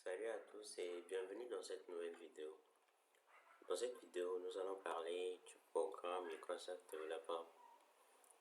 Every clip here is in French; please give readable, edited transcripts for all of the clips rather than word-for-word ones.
Salut à tous et bienvenue dans cette nouvelle vidéo. Dans cette vidéo, nous allons parler du programme Microsoft Developer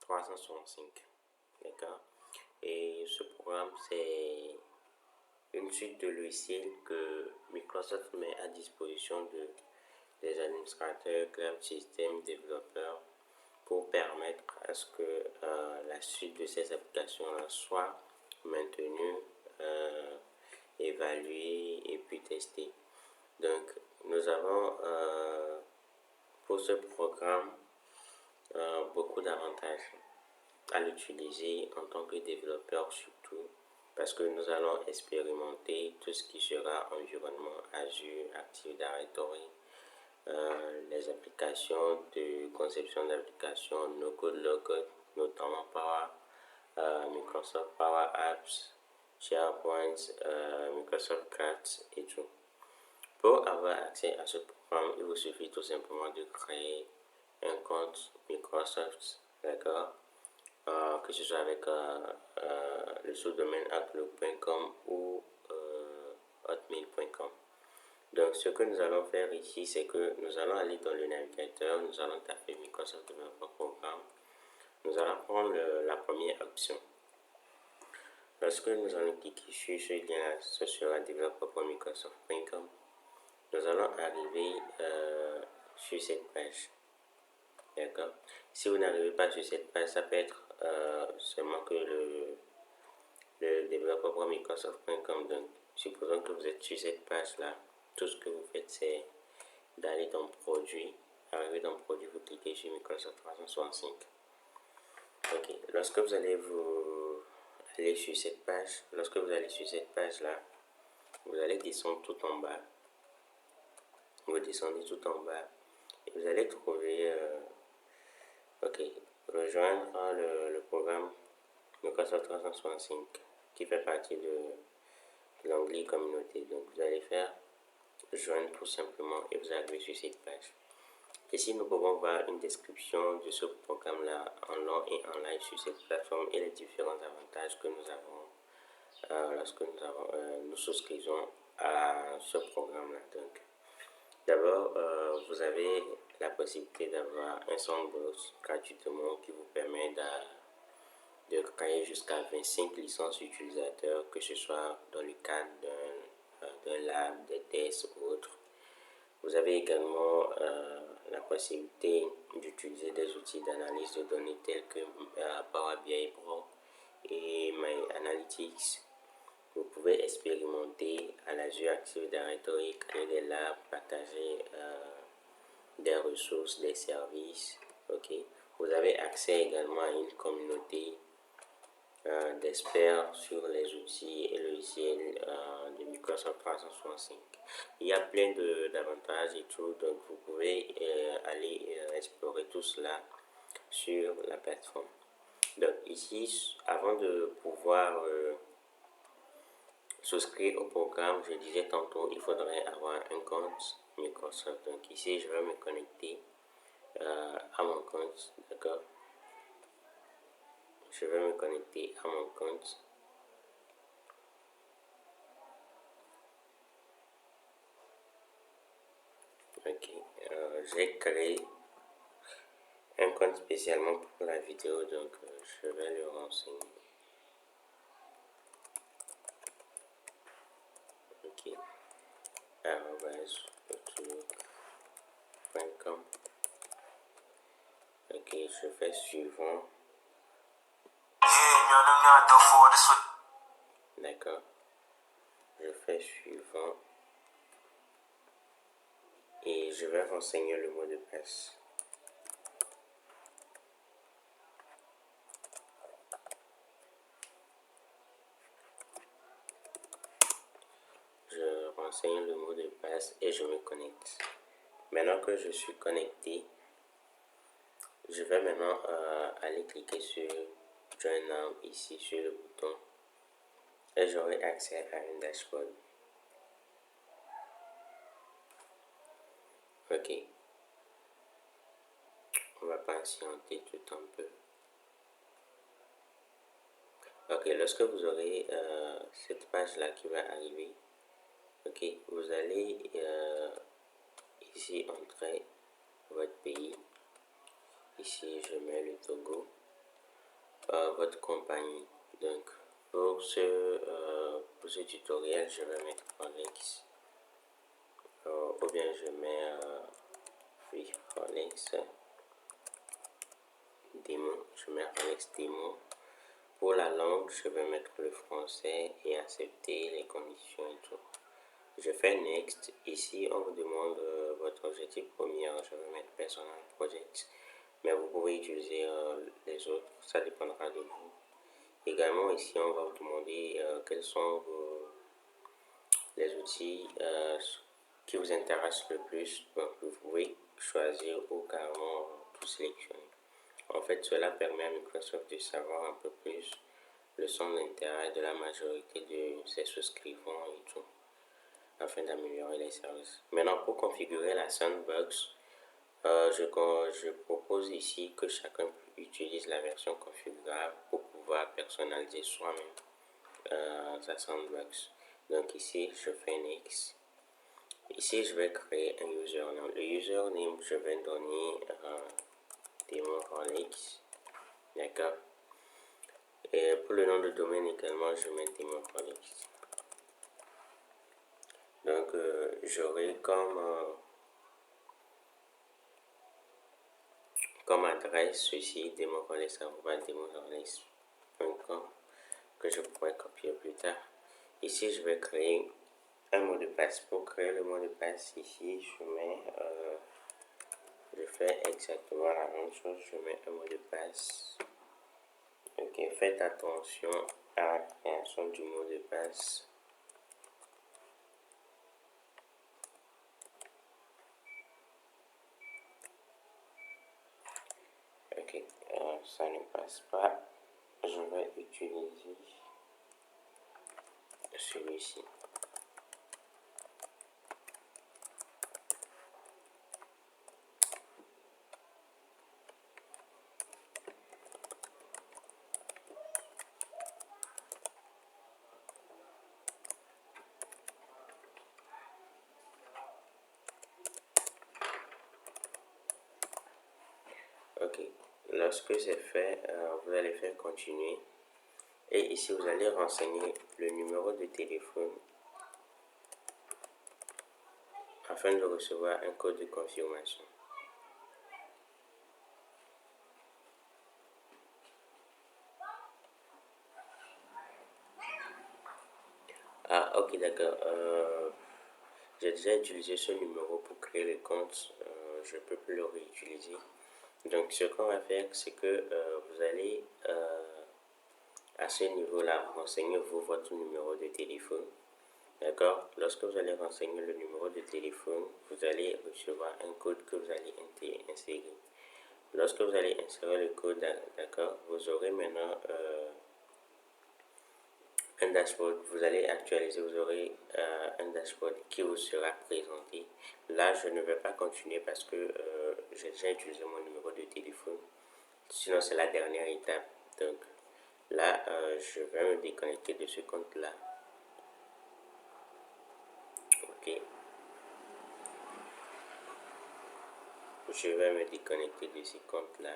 365. D'accord? Et ce programme, c'est une suite de logiciels que Microsoft met à disposition des administrateurs, cloud system, développeurs pour permettre à ce que la suite de ces applications soit maintenue, évaluée et puis testée. Donc, nous avons pour ce programme beaucoup d'avantages à l'utiliser en tant que développeur, surtout parce que nous allons expérimenter tout ce qui sera environnement Azure, Active Directory, les applications de conception d'applications no-code, low-code, notamment Microsoft Power Apps, SharePoint, Microsoft Craft et tout. Pour avoir accès à ce programme, il vous suffit tout simplement de créer un compte Microsoft, d'accord, que ce soit avec le sous-domaine outlook.com ou hotmail.com. Donc, ce que nous allons faire ici, c'est que nous allons aller dans le navigateur, nous allons taper Microsoft Developer Programme. Nous allons prendre la première option. Lorsque nous allons cliquer sur ce lien-là, ce sera developer.microsoft.com. Nous allons arriver sur cette page. D'accord. Si vous n'arrivez pas sur cette page, ça peut être seulement que le développeur.microsoft.com. Donc, supposons que vous êtes sur cette page-là. Tout ce que vous faites, c'est d'aller dans Produits. Arriver dans Produits, vous cliquez sur Microsoft 365. Ok. Lorsque vous allez aller sur cette page, là, vous allez descendre tout en bas. Vous descendez tout en bas et vous allez trouver rejoindre le programme Microsoft 365 qui fait partie de l'onglet communauté. Donc vous allez faire joindre tout simplement et vous arrivez sur cette page. Ici nous pouvons voir une description de ce programme là en long et en live sur cette plateforme et les différents avantages que nous avons lorsque nous souscrivons à ce programme là. Donc d'abord, vous avez la possibilité d'avoir un sandbox gratuitement qui vous permet de créer jusqu'à 25 licences utilisateurs, que ce soit dans le cadre d'un lab, des tests ou autres. Vous avez également la possibilité d'utiliser des outils d'analyse de données tels que Power BI Pro et My Analytics. Vous pouvez expérimenter à l'Azure Active Directory, créer des labs, partager des ressources, des services. Ok. Vous avez accès également à une communauté d'experts sur les outils et logiciels de Microsoft 365. Il y a plein d'avantages et tout, donc vous pouvez aller explorer tout cela sur la plateforme. Donc ici, avant de pouvoir souscrire au programme, je disais tantôt, il faudrait avoir un compte Microsoft. Donc ici, je vais me connecter à mon compte, d'accord. Je vais me connecter à mon compte. Ok, j'ai créé un compte spécialement pour la vidéo, donc je vais le renseigner. Ok, outlook.com. Ok, je fais suivant. D'accord, je fais suivant et je vais renseigner le mot de passe. Je renseigne le mot de passe et je me connecte. Maintenant que je suis connecté, je vais maintenant aller cliquer sur Join Now ici sur le bouton et j'aurai accès à une dashboard. Ok, on va patienter tout un peu. Ok, lorsque vous aurez cette page là qui va arriver, Ok, vous allez ici entrer votre pays. Ici, je mets le Togo. Votre compagnie. Donc, pour ce tutoriel, je vais mettre Rolex. Ou bien je mets oui, Rolex démo. Je mets Rolex démo. Pour la langue, je vais mettre le français et accepter les conditions et tout. Je fais Next. Ici, on vous demande votre objectif premier. Je vais mettre Personal Projects. Mais vous pouvez utiliser les autres. Ça dépendra de vous. Également, ici, on va vous demander quels sont les outils qui vous intéressent le plus. Donc, vous pouvez choisir ou carrément tout sélectionner. En fait, cela permet à Microsoft de savoir un peu plus le centre d'intérêt de la majorité de ses souscrivants et tout, afin d'améliorer les services. Maintenant, pour configurer la sandbox, je propose ici que chacun utilise la version configurable pour pouvoir personnaliser soi-même sa sandbox. Donc ici, je fais Next. Ici, je vais créer un username. Le username, je vais donner démon Rolex. D'accord. Et pour le nom de domaine également, je mets démon Rolex. Donc, j'aurai comme adresse ceci, demonrolex@demonrolex.com, que je pourrais copier plus tard. Ici, je vais créer un mot de passe. Pour créer le mot de passe, ici, je fais exactement la même chose. Je mets un mot de passe. Ok, faites attention à la création du mot de passe. Ok, ça ne passe pas. Je vais utiliser celui-ci. Ok, lorsque c'est fait, vous allez faire continuer. Et ici, vous allez renseigner le numéro de téléphone afin de recevoir un code de confirmation. Ah, ok, d'accord. J'ai déjà utilisé ce numéro pour créer le compte. Je ne peux plus le réutiliser. Donc, ce qu'on va faire, c'est que vous allez à ce niveau-là renseigner votre numéro de téléphone. D'accord. Lorsque vous allez renseigner le numéro de téléphone, vous allez recevoir un code que vous allez insérer. Lorsque vous allez insérer le code, d'accord, vous aurez maintenant un dashboard. Vous allez actualiser, vous aurez un dashboard qui vous sera présenté. Là, je ne vais pas continuer parce que j'ai déjà utilisé mon numéro de téléphone. Sinon, c'est la dernière étape. Donc là, je vais me déconnecter de ce compte-là. Ok. Je vais me déconnecter de ce compte-là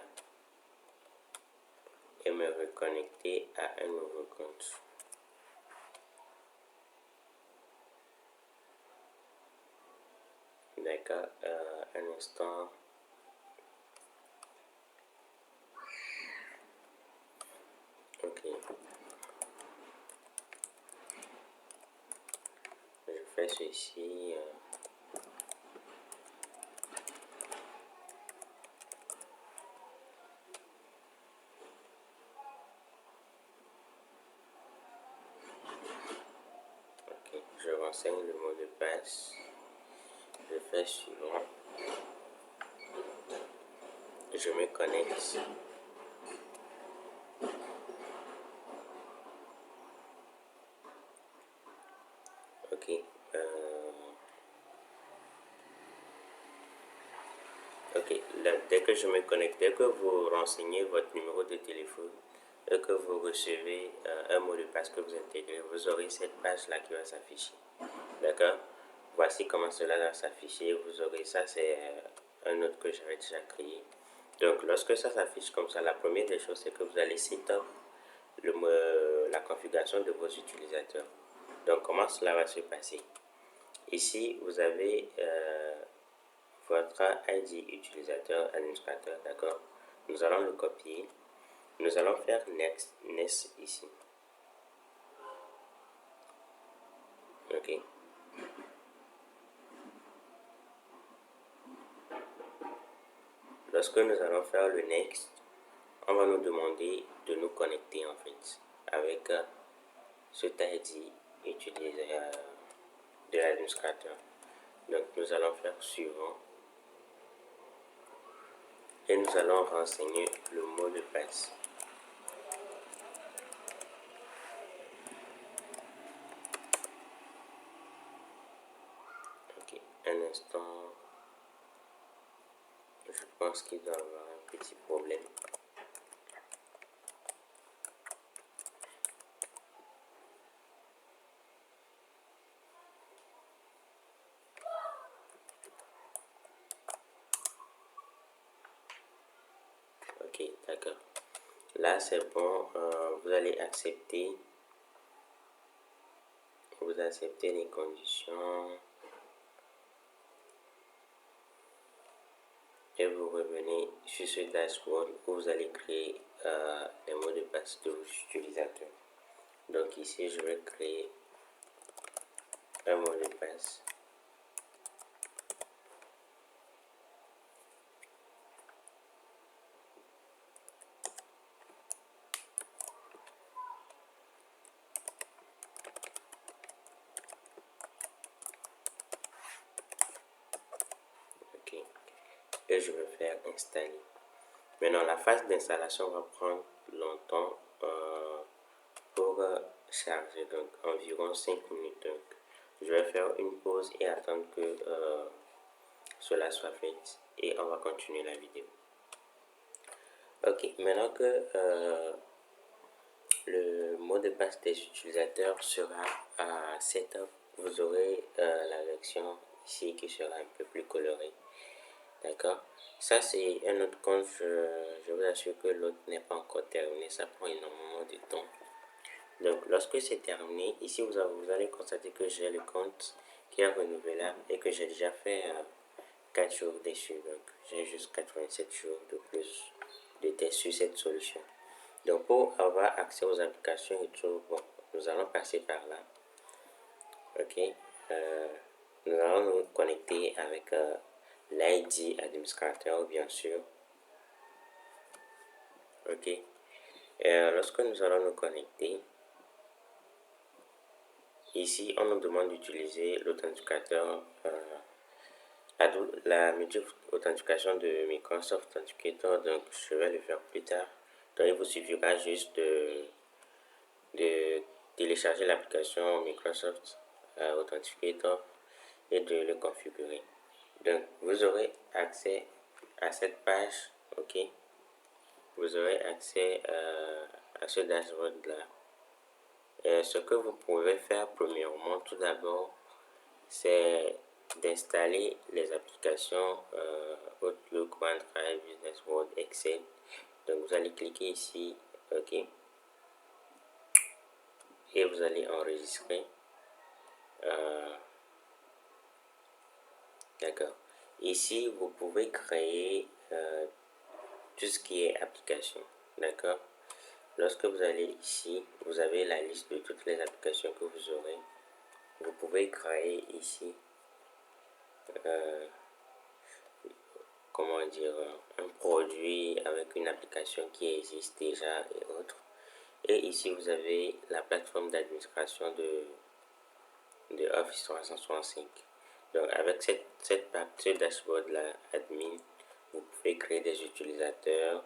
et me reconnecter à un nouveau compte. D'accord, un instant. Ok. Je fais ceci. Ok, je renseigne le mot de passe. Je fais suivant. Je me connecte. Ok. Ok, là, dès que je me connecte, dès que vous renseignez votre numéro de téléphone, et que vous recevez un mot de passe que vous intégrez, vous aurez cette page-là qui va s'afficher. D'accord? Voici comment cela va s'afficher. Vous aurez ça, c'est un autre que j'avais déjà créé. Donc, lorsque ça s'affiche comme ça, la première des choses, c'est que vous allez setup la configuration de vos utilisateurs. Donc, comment cela va se passer? Ici, vous avez votre ID utilisateur administrateur, d'accord? Nous allons le copier. Nous allons faire next ici. Ok. Lorsque nous allons faire le next, on va nous demander de nous connecter en fait avec cet ID utilisé de l'administrateur. Donc nous allons faire suivant et nous allons renseigner le mot de passe. Ok, un instant. Je pense qu'il doit y avoir un petit problème. Ok, d'accord. Là, c'est bon. Vous allez accepter. Vous acceptez les conditions. Et vous revenez sur ce dashboard où vous allez créer les mots de passe de vos utilisateurs. Donc ici, je vais créer un mot de passe. Ok. Et je vais faire installer. Maintenant, la phase d'installation va prendre longtemps pour charger, donc environ 5 minutes. Donc, je vais faire une pause et attendre que cela soit fait et on va continuer la vidéo. Ok, maintenant que le mot de passe des utilisateurs sera à setup, vous aurez la version ici qui sera un peu plus colorée. D'accord? Ça, c'est un autre compte. Je vous assure que l'autre n'est pas encore terminé. Ça prend énormément de temps. Donc, lorsque c'est terminé, ici, vous allez constater que j'ai le compte qui est renouvelable et que j'ai déjà fait 4 jours dessus. Donc, j'ai juste 87 jours de plus de test sur cette solution. Donc, pour avoir accès aux applications et tout, bon, nous allons passer par là. Ok. Nous allons nous connecter avec l'ID administrateur, bien sûr. Ok. Et lorsque nous allons nous connecter, ici, on nous demande d'utiliser l'authentificateur, la multi-authentification de Microsoft Authenticator. Donc, je vais le faire plus tard. Donc, il vous suffira juste de télécharger l'application Microsoft Authenticator et de le configurer. Donc, vous aurez accès à cette page, ok. Vous aurez accès à ce dashboard là. Et ce que vous pouvez faire premièrement, tout d'abord, c'est d'installer les applications Outlook, OneDrive, Business Word, Excel. Donc vous allez cliquer ici, ok, et vous allez enregistrer. D'accord. Ici, vous pouvez créer tout ce qui est application. D'accord. Lorsque vous allez ici, vous avez la liste de toutes les applications que vous aurez. Vous pouvez créer ici, comment dire, un produit avec une application qui existe déjà et autres. Et ici, vous avez la plateforme d'administration de Office 365. Donc, avec ce dashboard-là, admin, vous pouvez créer des utilisateurs,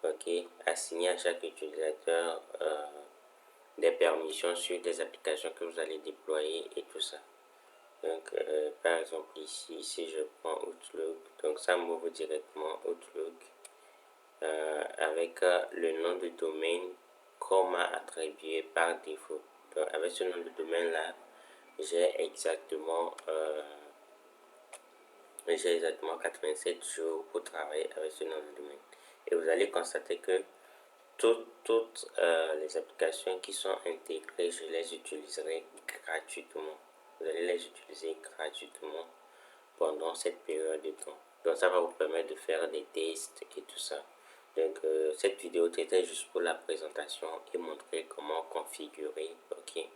ok, assigner à chaque utilisateur des permissions sur des applications que vous allez déployer et tout ça. Donc, par exemple, ici, si je prends Outlook, donc ça m'ouvre directement Outlook avec le nom de domaine qu'on m'a attribué par défaut. Donc avec ce nom de domaine là, j'ai exactement 87 jours pour travailler avec ce nom de domaine. Et vous allez constater que toutes les applications qui sont intégrées, je les utiliserai gratuitement. Vous allez les utiliser gratuitement pendant cette période de temps. Donc ça va vous permettre de faire des tests et tout ça. Donc cette vidéo était juste pour la présentation et montrer comment configurer, ok,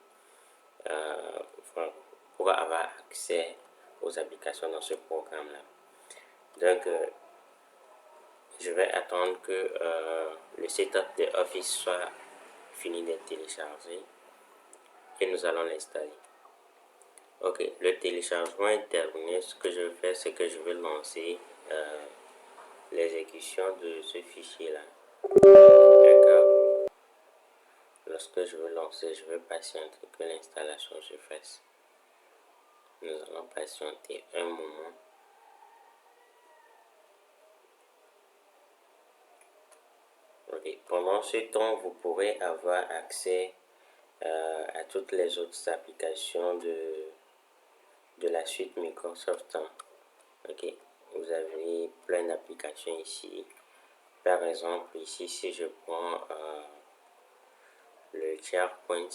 pour avoir accès aux applications dans ce programme là. Donc je vais attendre que le setup de Office soit fini d'être téléchargé et nous allons l'installer. Ok, le téléchargement est terminé. Ce que je vais faire, c'est que je vais lancer l'exécution de ce fichier là. D'accord. Lorsque je vais lancer, je vais patienter que l'installation se fasse. Nous allons patienter un moment. Ok, pendant ce temps, vous pourrez avoir accès à toutes les autres applications de la suite Microsoft. Ok, vous avez plein d'applications ici. Par exemple, ici, si je prends le SharePoint,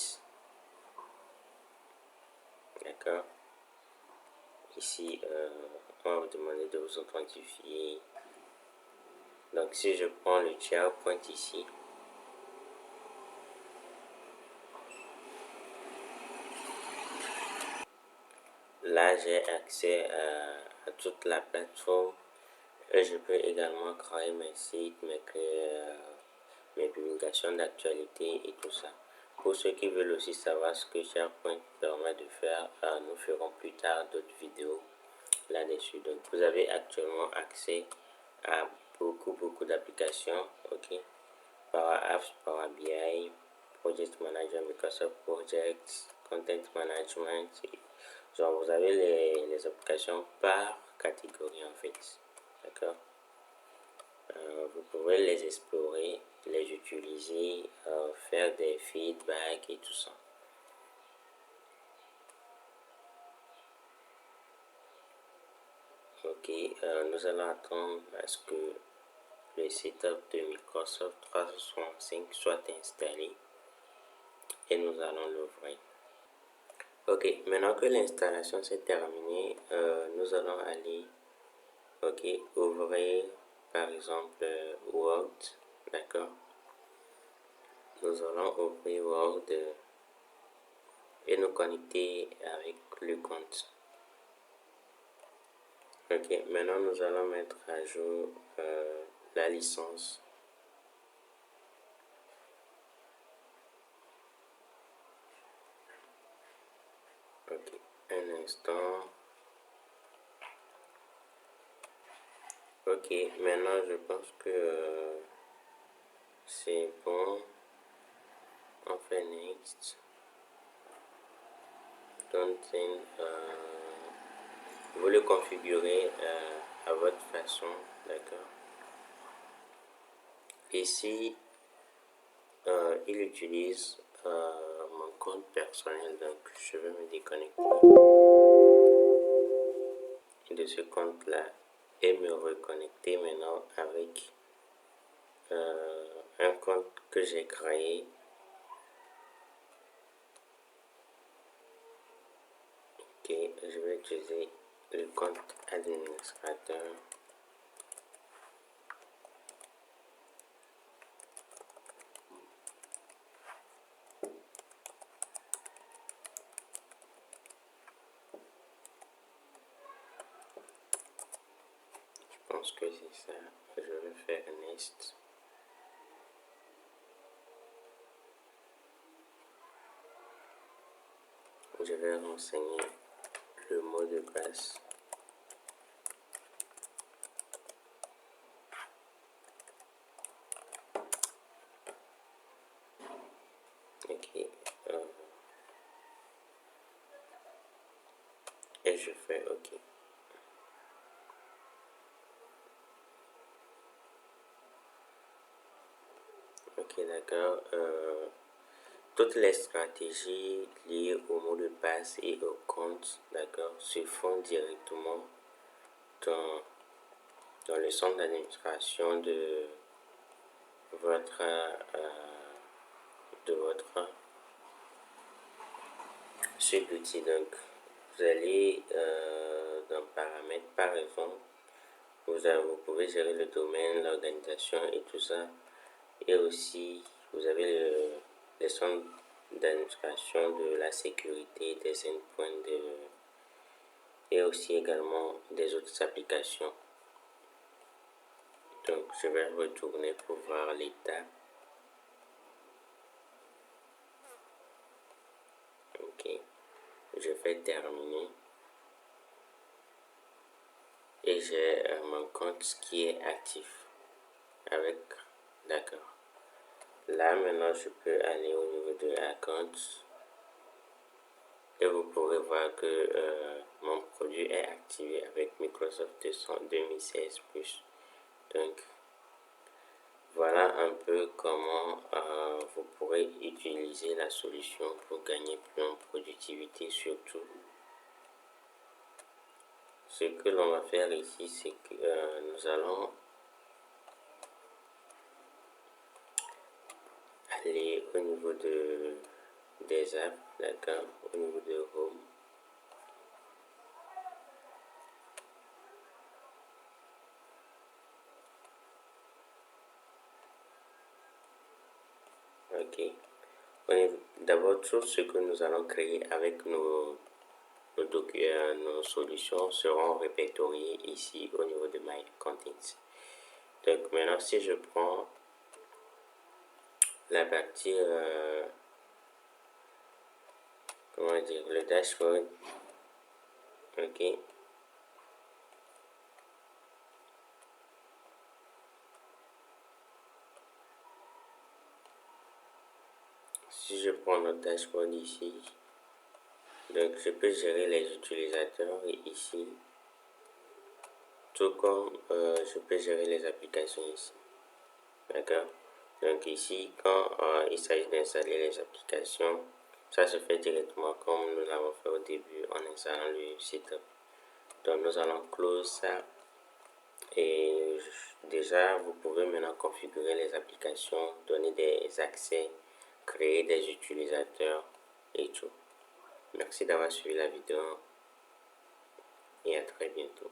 d'accord, ici, on va vous demander de vous authentifier. Donc, si je prends le SharePoint ici, là, j'ai accès à toute la plateforme. Et je peux également créer mes sites, mes publications d'actualité et tout ça. Pour ceux qui veulent aussi savoir ce que SharePoint permet de faire, nous ferons plus tard d'autres vidéos là-dessus. Donc vous avez actuellement accès à beaucoup d'applications, ok, Power Apps, Power BI, Project Manager, Microsoft Projects, Content Management. Genre vous avez les applications par catégorie en fait, d'accord. Vous pouvez les explorer, les utiliser, faire des feedbacks et tout ça. Ok, nous allons attendre à ce que le setup de Microsoft 365 soit installé et nous allons l'ouvrir. Ok, maintenant que l'installation s'est terminée, nous allons aller, ok, ouvrir par exemple Word, d'accord. Nous allons ouvrir Word et nous connecter avec le compte. Ok, maintenant nous allons mettre à jour la licence. Ok, un instant. Ok, maintenant je pense que c'est bon. On fait next. Vous le configurez à votre façon, d'accord. Ici, il utilise mon compte personnel, donc je vais me déconnecter de ce compte là et me reconnecter maintenant avec un compte que j'ai créé. Ok, je vais utiliser le compte administrateur. Je pense que c'est ça. Je vais faire next. Je vais renseigner le mot de passe. Ok. Et je fais OK. Ok, Ok, d'accord. Toutes les stratégies liées au mot de passe et au compte, d'accord, se font directement dans, dans le centre d'administration votre, de votre suite d'outils. Donc, vous allez dans paramètres, par exemple, vous pouvez gérer le domaine, l'organisation et tout ça. Et aussi, vous avez les centres d'administration de la sécurité, des endpoints et aussi également des autres applications. Donc, je vais retourner pour voir l'état. Ok, je vais terminer. Et j'ai mon compte qui est actif avec, d'accord. Là, maintenant, je peux aller au niveau de Account et vous pourrez voir que mon produit est activé avec Microsoft 2016 Plus. Donc, voilà un peu comment vous pourrez utiliser la solution pour gagner plus en productivité. Surtout, ce que l'on va faire ici, c'est que nous allons aller au niveau des apps, d'accord, au niveau de Home. Ok. D'abord, tout ce que nous allons créer avec nos solutions seront répertoriées ici au niveau de My Contents. Donc maintenant, si je prends la partie, comment dire, le dashboard, ok. Si je prends notre dashboard ici, donc je peux gérer les utilisateurs ici, tout comme je peux gérer les applications ici. D'accord. Donc ici, quand il s'agit d'installer les applications, ça se fait directement comme nous l'avons fait au début en installant le site. Donc nous allons close ça. Et déjà, vous pouvez maintenant configurer les applications, donner des accès, créer des utilisateurs et tout. Merci d'avoir suivi la vidéo et à très bientôt.